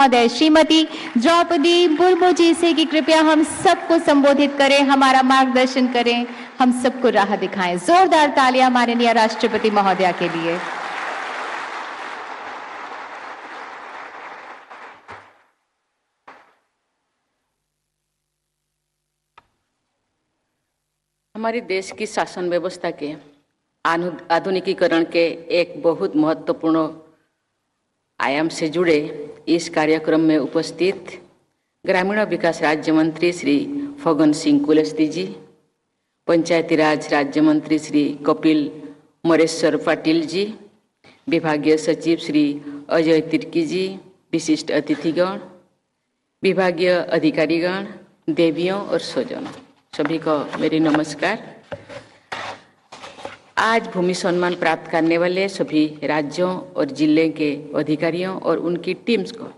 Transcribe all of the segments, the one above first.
महोदय श्रीमती द्रौपदी मुर्मू जी से कि कृपया हम सबको संबोधित करें, हमारा मार्गदर्शन करें, हम सबको राह दिखाएं। जोरदार तालियां माननीय राष्ट्रपति महोदया के लिए। हमारे देश की शासन व्यवस्था के आधुनिकीकरण के एक बहुत महत्वपूर्ण आयाम से जुड़े इस कार्यक्रम में उपस्थित ग्रामीण विकास राज्य मंत्री श्री फग्गन सिंह कुलस्ते जी, पंचायती राज राज्य मंत्री श्री कपिल मरेश्वर पाटिल जी, विभागीय सचिव श्री अजय तिर्की जी, विशिष्ट अतिथिगण, विभागीय अधिकारीगण, देवियों और स्वजनों, सभी को मेरी नमस्कार। आज भूमि सम्मान प्राप्त करने वाले सभी राज्यों और जिले के अधिकारियों और उनकी टीम्स को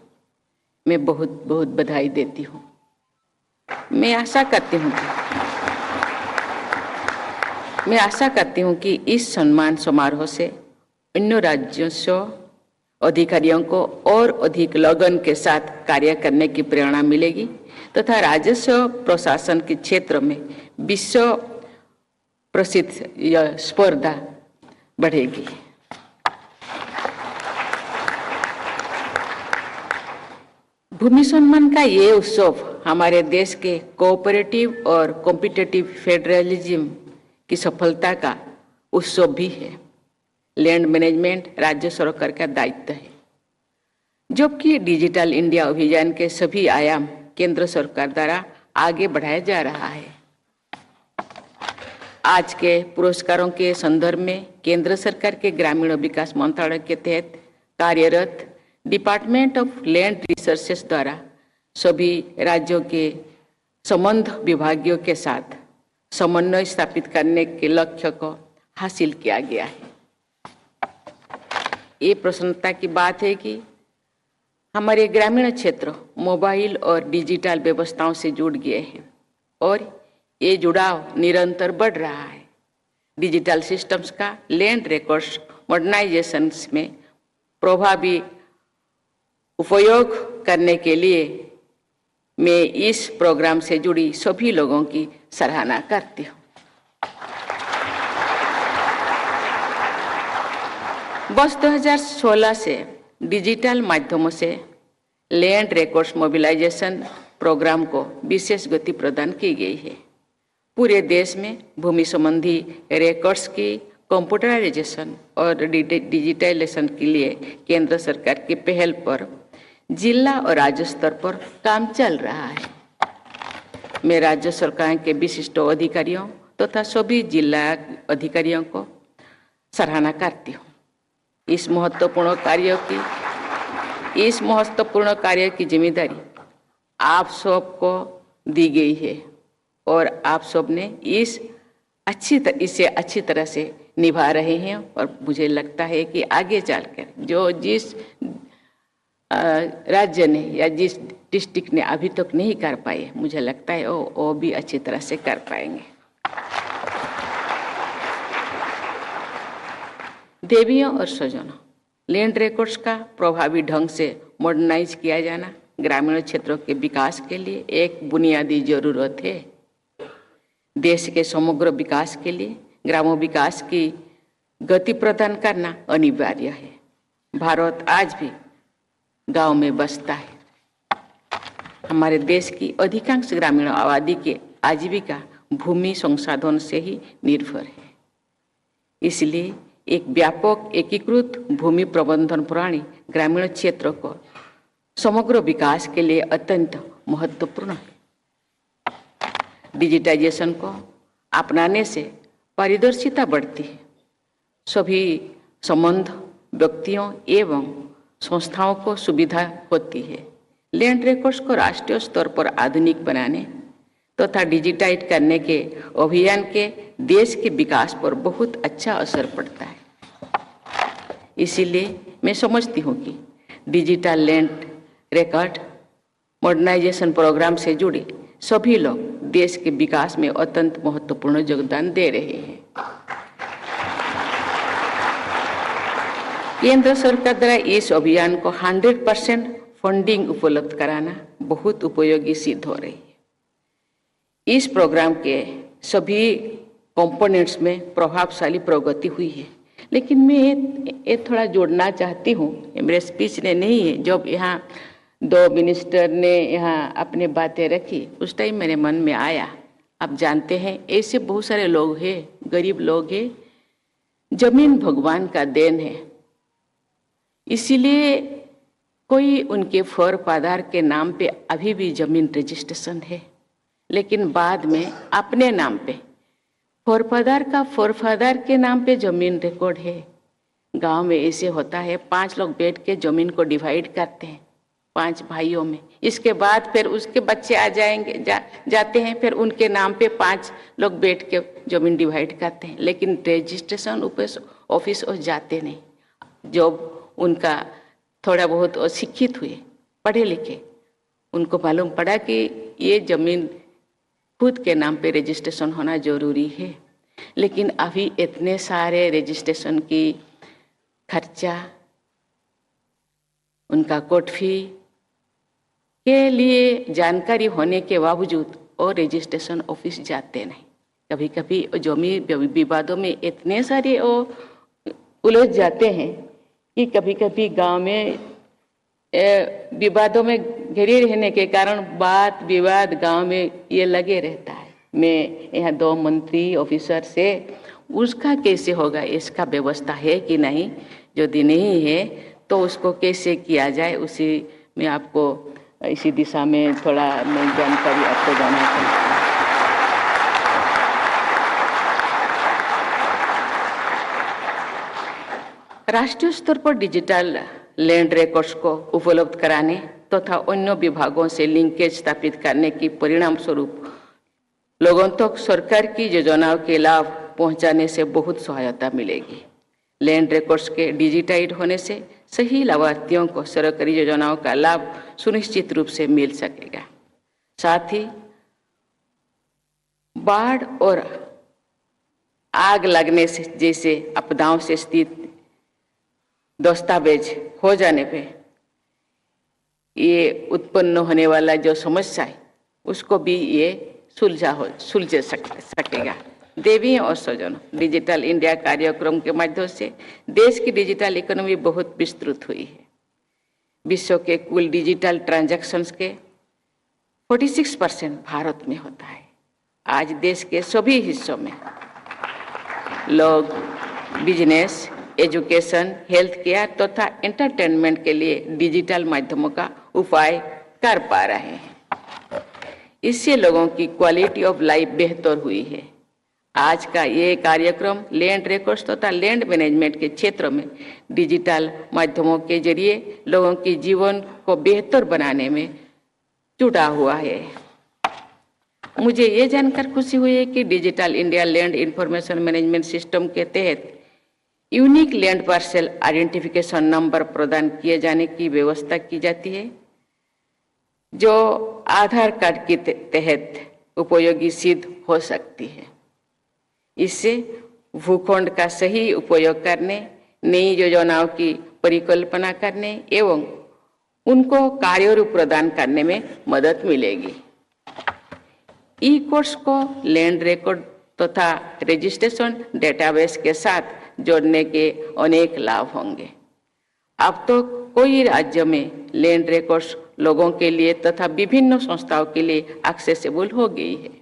मैं बहुत बहुत बधाई देती हूँ। मैं आशा करती हूँ कि इस सम्मान समारोह से अन्य राज्यों से अधिकारियों को और अधिक लगन के साथ कार्य करने की प्रेरणा मिलेगी तथा राजस्व प्रशासन के क्षेत्र में विश्व प्रसिद्ध यह स्पर्धा बढ़ेगी। भूमि सम्मान का ये उत्सव हमारे देश के कोऑपरेटिव और कॉम्पिटिटिव फेडरलिज्म की सफलता का उत्सव भी है। लैंड मैनेजमेंट राज्य सरकार का दायित्व है, जबकि डिजिटल इंडिया अभियान के सभी आयाम केंद्र सरकार द्वारा आगे बढ़ाया जा रहा है। आज के पुरस्कारों के संदर्भ में केंद्र सरकार के ग्रामीण विकास मंत्रालय के तहत कार्यरत डिपार्टमेंट ऑफ लैंड रिसोर्सेस द्वारा सभी राज्यों के संबद्ध विभागों के साथ समन्वय स्थापित करने के लक्ष्य को हासिल किया गया है। ये प्रसन्नता की बात है कि हमारे ग्रामीण क्षेत्र मोबाइल और डिजिटल व्यवस्थाओं से जुड़ गए हैं और ये जुड़ाव निरंतर बढ़ रहा है। डिजिटल सिस्टम्स का लैंड रिकॉर्ड्स मॉडर्नाइजेशन में प्रभावी उपयोग करने के लिए मैं इस प्रोग्राम से जुड़ी सभी लोगों की सराहना करती हूँ। वर्ष 2016 से डिजिटल माध्यमों से लैंड रिकॉर्ड्स मोबिलाइजेशन प्रोग्राम को विशेष गति प्रदान की गई है। पूरे देश में भूमि संबंधी रिकॉर्ड्स की कंप्यूटराइजेशन और डिजिटलाइजेशन के लिए केंद्र सरकार की पहल पर जिला और राज्य स्तर पर काम चल रहा है। मैं राज्य सरकार के विशिष्ट अधिकारियों तथा सभी जिला अधिकारियों को सराहना करती हूँ। इस महत्वपूर्ण कार्य की जिम्मेदारी आप सबको दी गई है और आप सब ने इसे अच्छी तरह से निभा रहे हैं और मुझे लगता है कि आगे चलकर जो जिस राज्य ने या जिस डिस्ट्रिक्ट ने अभी तक नहीं कर पाए, मुझे लगता है वो भी अच्छी तरह से कर पाएंगे। देवियों और स्वजनों, लैंड रिकॉर्ड्स का प्रभावी ढंग से मॉडर्नाइज किया जाना ग्रामीण क्षेत्रों के विकास के लिए एक बुनियादी जरूरत है। देश के समग्र विकास के लिए ग्रामों विकास की गति प्रदान करना अनिवार्य है। भारत आज भी गांव में बसता है। हमारे देश की अधिकांश ग्रामीण आबादी की आजीविका भूमि संसाधन से ही निर्भर है। इसलिए एक व्यापक एकीकृत भूमि प्रबंधन प्रणाली ग्रामीण क्षेत्र को समग्र विकास के लिए अत्यंत महत्वपूर्ण है। डिजिटाइजेशन को अपनाने से पारदर्शिता बढ़ती है। सभी संबद्ध व्यक्तियों एवं संस्थाओं को सुविधा होती है। लैंड रिकॉर्ड्स को राष्ट्रीय स्तर पर आधुनिक बनाने तथा डिजिटाइज करने के अभियान के देश के विकास पर बहुत अच्छा असर पड़ता है। इसीलिए मैं समझती हूँ कि digital land record modernisation programme से जुड़े सभी लोग देश के विकास में अत्यंत महत्वपूर्ण योगदान दे रहे हैं। केंद्र सरकार द्वारा इस अभियान को 100% फंडिंग उपलब्ध कराना बहुत उपयोगी सिद्ध हो रही है। इस प्रोग्राम के सभी कंपोनेंट्स में प्रभावशाली प्रगति हुई है। लेकिन मैं ये थोड़ा जोड़ना चाहती हूँ, मेरे स्पीच ने नहीं है। जब यहाँ दो मिनिस्टर ने यहाँ अपने बातें रखी उस टाइम मेरे मन में आया, आप जानते हैं ऐसे बहुत सारे लोग हैं, गरीब लोग हैं, जमीन भगवान का देन है, इसीलिए कोई उनके फोरफादर के नाम पे अभी भी जमीन रजिस्ट्रेशन है, लेकिन बाद में अपने नाम पे फोरफादर के नाम पे जमीन रिकॉर्ड है। गांव में ऐसे होता है, 5 लोग बैठ के जमीन को डिवाइड करते हैं 5 भाइयों में। इसके बाद फिर उसके बच्चे आ जाएंगे, जाते हैं, फिर उनके नाम पे 5 लोग बैठ के जमीन डिवाइड करते हैं, लेकिन रजिस्ट्रेशन ऑफिस जाते नहीं। जब उनका थोड़ा बहुत अशिक्षित हुए, पढ़े लिखे, उनको मालूम पड़ा कि ये जमीन खुद के नाम पे रजिस्ट्रेशन होना जरूरी है, लेकिन अभी इतने सारे रजिस्ट्रेशन की खर्चा, उनका कोर्ट फी के लिए जानकारी होने के बावजूद और रजिस्ट्रेशन ऑफिस जाते नहीं। कभी कभी जमीन विवादों में इतने सारे उलझ जाते हैं कि कभी कभी गांव में विवादों में घिरे रहने के कारण बात विवाद गांव में ये लगे रहता है। मैं यहाँ 2 मंत्री ऑफिसर से उसका कैसे होगा, इसका व्यवस्था है कि नहीं, यदि नहीं है तो उसको कैसे किया जाए, उसी में आपको इसी दिशा में थोड़ा मैं जानकारी आपको देना चाहूँगी। राष्ट्रीय स्तर पर डिजिटल लैंड रिकॉर्ड्स को उपलब्ध कराने तथा अन्य विभागों से लिंकेज स्थापित करने की परिणाम स्वरूप लोगों तक सरकार की योजनाओं के लाभ पहुंचाने से बहुत सहायता मिलेगी। लैंड रिकॉर्ड्स के डिजिटाइज होने से सही लाभार्थियों को सरकारी योजनाओं का लाभ सुनिश्चित रूप से मिल सकेगा। साथ ही बाढ़ और आग लगने से जैसे आपदाओं से स्थित दस्तावेज हो जाने पे ये उत्पन्न होने वाला जो समस्या है उसको भी ये सुलझ सकेगा। देवी और स्वजन, डिजिटल इंडिया कार्यक्रम के माध्यम से देश की डिजिटल इकोनॉमी बहुत विस्तृत हुई है। विश्व के कुल डिजिटल ट्रांजैक्शंस के 46% भारत में होता है। आज देश के सभी हिस्सों में लोग बिजनेस, एजुकेशन, हेल्थ केयर तथा एंटरटेनमेंट के लिए डिजिटल माध्यमों का उपाय कर पा रहे हैं। इससे लोगों की क्वालिटी ऑफ लाइफ बेहतर हुई है। आज का ये कार्यक्रम लैंड रिकॉर्ड्स तथा लैंड मैनेजमेंट के क्षेत्र में डिजिटल माध्यमों के जरिए लोगों के जीवन को बेहतर बनाने में जुटा हुआ है। मुझे ये जानकर खुशी हुई है कि digital India land information management system के तहत unique land parcel identification number प्रदान किए जाने की व्यवस्था की जाती है, जो आधार कार्ड के तहत उपयोगी सिद्ध हो सकती है। इससे भूखंड का सही उपयोग करने, नई योजनाओं की परिकल्पना करने एवं उनको कार्यरूप प्रदान करने में मदद मिलेगी। ई कोर्स को लैंड रिकॉर्ड तथा रजिस्ट्रेशन डेटाबेस के साथ जोड़ने के अनेक लाभ होंगे। अब तो कोई राज्य में लैंड रिकॉर्ड्स लोगों के लिए तथा विभिन्न संस्थाओं के लिए एक्सेसिबल हो गई है।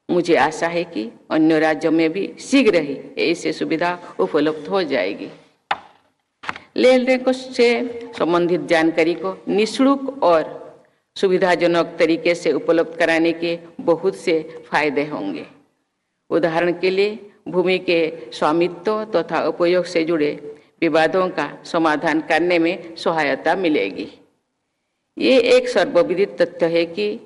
मुझे आशा है कि अन्य राज्यों में भी शीघ्र ही ऐसी सुविधा उपलब्ध हो जाएगी। लैंड रिकॉर्ड्स से संबंधित जानकारी को निःशुल्क और सुविधाजनक तरीके से उपलब्ध कराने के बहुत से फायदे होंगे। उदाहरण के लिए भूमि के स्वामित्व तथा उपयोग से जुड़े विवादों का समाधान करने में सहायता मिलेगी। ये एक सर्वविदित तथ्य है कि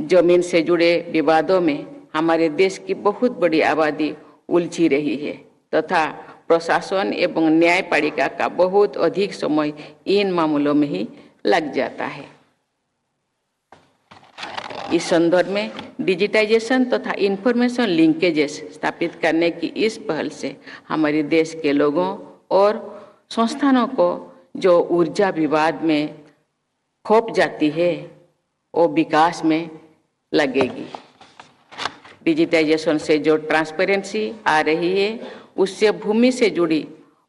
जमीन से जुड़े विवादों में हमारे देश की बहुत बड़ी आबादी उलझी रही है तथा प्रशासन एवं न्यायपालिका का बहुत अधिक समय इन मामलों में ही लग जाता है। इस संदर्भ में डिजिटाइजेशन तथा इंफॉर्मेशन लिंकेजेस स्थापित करने की इस पहल से हमारे देश के लोगों और संस्थानों को जो ऊर्जा विवाद में खो जाती है वो विकास में लगेगी। डिजिटाइजेशन से जो ट्रांसपेरेंसी आ रही है उससे भूमि से जुड़ी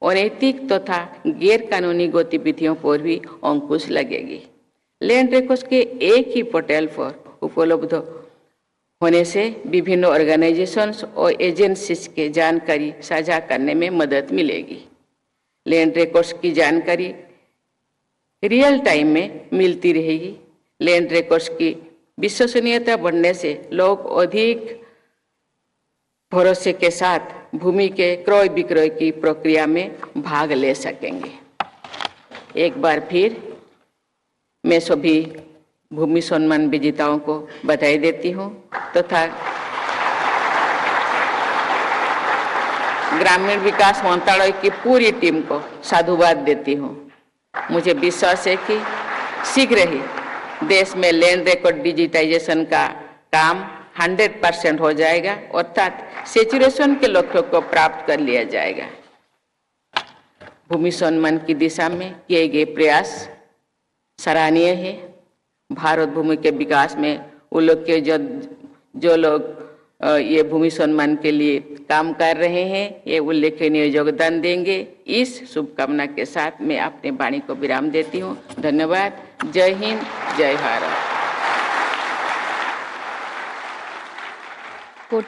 अनैतिक तथा गैर कानूनी गतिविधियों पर भी अंकुश लगेगी। लैंड रिकॉर्ड्स के एक ही पोर्टल पर उपलब्ध होने से विभिन्न ऑर्गेनाइजेशंस और एजेंसीज के जानकारी साझा करने में मदद मिलेगी। लैंड रिकॉर्ड्स की जानकारी रियल टाइम में मिलती रहेगी। लैंड रिकॉर्ड्स की विश्वसनीयता बढ़ने से लोग अधिक भरोसे के साथ भूमि के क्रय विक्रय की प्रक्रिया में भाग ले सकेंगे। एक बार फिर मैं सभी भूमि सम्मान विजेताओं को बधाई देती हूँ तथा ग्रामीण विकास मंत्रालय की पूरी टीम को साधुवाद देती हूँ। मुझे विश्वास है कि शीघ्र ही देश में लैंड रिकॉर्ड डिजिटाइजेशन का काम 100% हो जाएगा, अर्थात सैचुरेशन के लक्ष्य को प्राप्त कर लिया जाएगा। भूमि सम्मान की दिशा में किए गए प्रयास सराहनीय है। भारत भूमि के विकास में उल्लेख्य जो लोग ये भूमि सम्मान के लिए काम कर रहे हैं ये उल्लेखनीय योगदान देंगे। इस शुभकामना के साथ मैं अपने वाणी को विराम देती हूँ। धन्यवाद। जय हिंद, जय भारत। कोटि